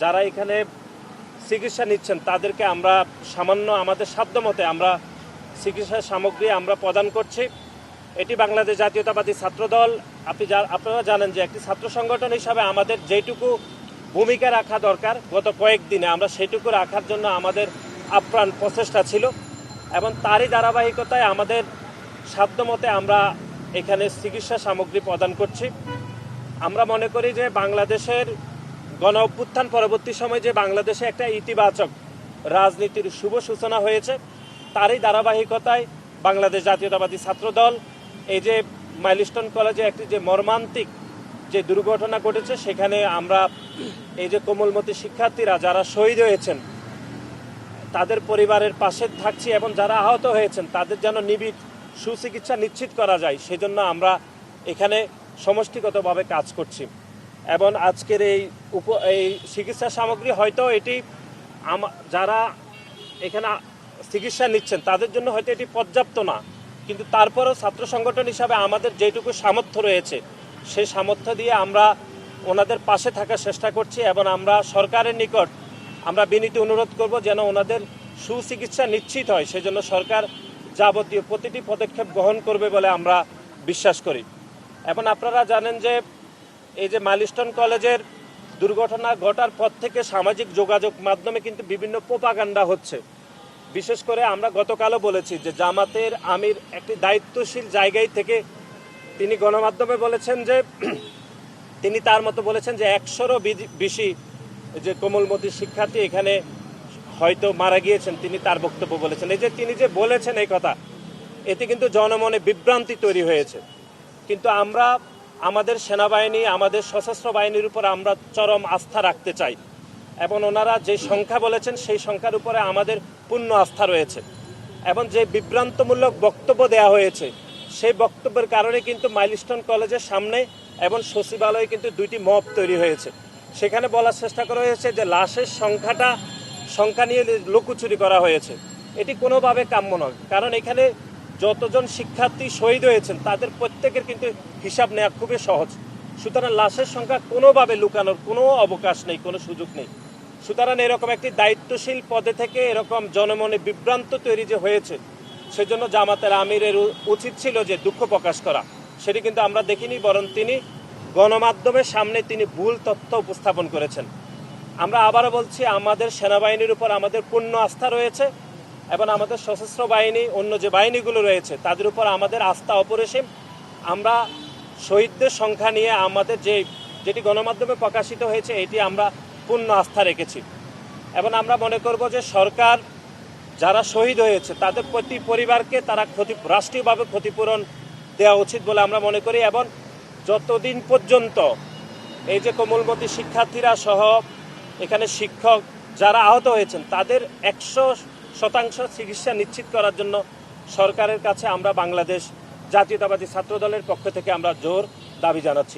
যারা এখানে চিকিৎসা নিচ্ছেন তাদেরকে আমরা সামান্য আমাদের সাধ্যমতে আমরা চিকিৎসা সামগ্রী আমরা প্রদান করছি। এটি বাংলাদেশ জাতীয়তাবাদী ছাত্রদল, আপনারা জানেন যে একটি ছাত্র সংগঠন হিসাবে আমাদের যেটুকু ভূমিকা রাখা দরকার গত কয়েকদিনে আমরা সেটুকু রাখার জন্য আমাদের আপ্রাণ প্রচেষ্টা ছিল এবং তারই ধারাবাহিকতায় আমাদের সাধ্যমতে আমরা এখানে চিকিৎসা সামগ্রী প্রদান করছি। আমরা মনে করি যে বাংলাদেশের গণ অভ্যুত্থান পরবর্তী সময় যে বাংলাদেশে একটা ইতিবাচক রাজনীতির শুভ সূচনা হয়েছে, তারই ধারাবাহিকতায় বাংলাদেশ জাতীয়তাবাদী ছাত্রদল এই যে মাইলস্টোন কলেজে একটি যে মর্মান্তিক যে দুর্ঘটনা ঘটেছে, সেখানে আমরা এই যে কোমলমতি শিক্ষার্থীরা যারা শহীদ হয়েছেন তাদের পরিবারের পাশে থাকছি এবং যারা আহত হয়েছেন তাদের যেন নিবিড় সুচিকিৎসা নিশ্চিত করা যায় সেজন্য আমরা এখানে সমষ্টিগতভাবে কাজ করছি। এবং আজকের এই চিকিৎসা সামগ্রী হয়তো এটি যারা এখানে চিকিৎসা নিচ্ছেন তাদের জন্য হয়তো এটি পর্যাপ্ত না, কিন্তু তারপরেও ছাত্র সংগঠন হিসাবে আমাদের যেটুকু সামর্থ্য রয়েছে সেই সামর্থ্য দিয়ে আমরা ওনাদের পাশে থাকার চেষ্টা করছি এবং আমরা সরকারের নিকট আমরা বিনীত অনুরোধ করব যেন ওনাদের সুচিকিৎসা নিশ্চিত হয়, সেজন্য সরকার যাবতীয় প্রতিটি পদক্ষেপ গ্রহণ করবে বলে আমরা বিশ্বাস করি। এবং আপনারা জানেন যে এই যে মাইলস্টোন কলেজের দুর্ঘটনা ঘটার পর থেকে সামাজিক যোগাযোগ মাধ্যমে কিন্তু বিভিন্ন প্রোপাগান্ডা হচ্ছে। বিশেষ করে আমরা গতকালও বলেছি যে জামাতের আমির একটি দায়িত্বশীল জায়গায় থেকে তিনি গণমাধ্যমে বলেছেন যে তিনি তার মতো বলেছেন যে 100-রও বেশি যে কোমলমতি শিক্ষার্থী এখানে হয়তো মারা গিয়েছেন, তিনি তার বক্তব্য বলেছেন। এই যে তিনি যে বলেছেন এই কথা, এতে কিন্তু জনমনে বিভ্রান্তি তৈরি হয়েছে। কিন্তু আমরা আমাদের সেনাবাহিনী, আমাদের সশস্ত্র বাহিনীর উপর আমরা চরম আস্থা রাখতে চাই এবং ওনারা যে সংখ্যা বলেছেন সেই সংখ্যার উপরে আমাদের পূর্ণ আস্থা রয়েছে। এবং যে বিভ্রান্তমূলক বক্তব্য দেওয়া হয়েছে সেই বক্তব্যের কারণে কিন্তু মাইলস্টোন কলেজের সামনে এবং সচিবালয়ে কিন্তু দুইটি মব তৈরি হয়েছে। সেখানে বলার চেষ্টা করা হয়েছে যে লাশের সংখ্যা নিয়ে লুকোচুরি করা হয়েছে। এটি কোনোভাবে কাম্য নয়, কারণ এখানে যতজন শিক্ষার্থী শহীদ হয়েছেন তাদের প্রত্যেকের কিন্তু হিসাব নেওয়া খুবই সহজ। সুতরাং লাশের সংখ্যা কোনোভাবে লুকানোর কোনো অবকাশ নেই, কোনো সুযোগ নেই। সুতরাং এরকম একটি দায়িত্বশীল পদে থেকে এরকম জনমনে বিভ্রান্ত তৈরি যে হয়েছে, সেজন্য জামাতের আমিরের উচিত ছিল যে দুঃখ প্রকাশ করা। সেটি কিন্তু আমরা দেখিনি, বরং তিনি গণমাধ্যমের সামনে তিনি ভুল তথ্য উপস্থাপন করেছেন। আমরা আবারও বলছি, আমাদের সেনাবাহিনীর উপর আমাদের পূর্ণ আস্থা রয়েছে এবং আমাদের সশস্ত্র বাহিনী, অন্য যে বাহিনীগুলো রয়েছে তাদের উপর আমাদের আস্থা অপরিসীম। আমরা শহীদদের সংখ্যা নিয়ে আমাদের যেটি গণমাধ্যমে প্রকাশিত হয়েছে এটি আমরা পূর্ণ আস্থা রেখেছি এবং আমরা মনে করব যে সরকার যারা শহীদ হয়েছে তাদের প্রতি পরিবারকে তারা রাষ্ট্রীয়ভাবে ক্ষতিপূরণ দেওয়া উচিত বলে আমরা মনে করি। এবং যতদিন পর্যন্ত এই যে কোমলমতি শিক্ষার্থীরা সহ এখানে শিক্ষক যারা আহত হয়েছেন তাদের 100% চিকিৎসা নিশ্চিত করার জন্য সরকারের কাছে আমরা বাংলাদেশ জাতীয়তাবাদী ছাত্রদলের পক্ষ থেকে আমরা জোর দাবি জানাচ্ছি।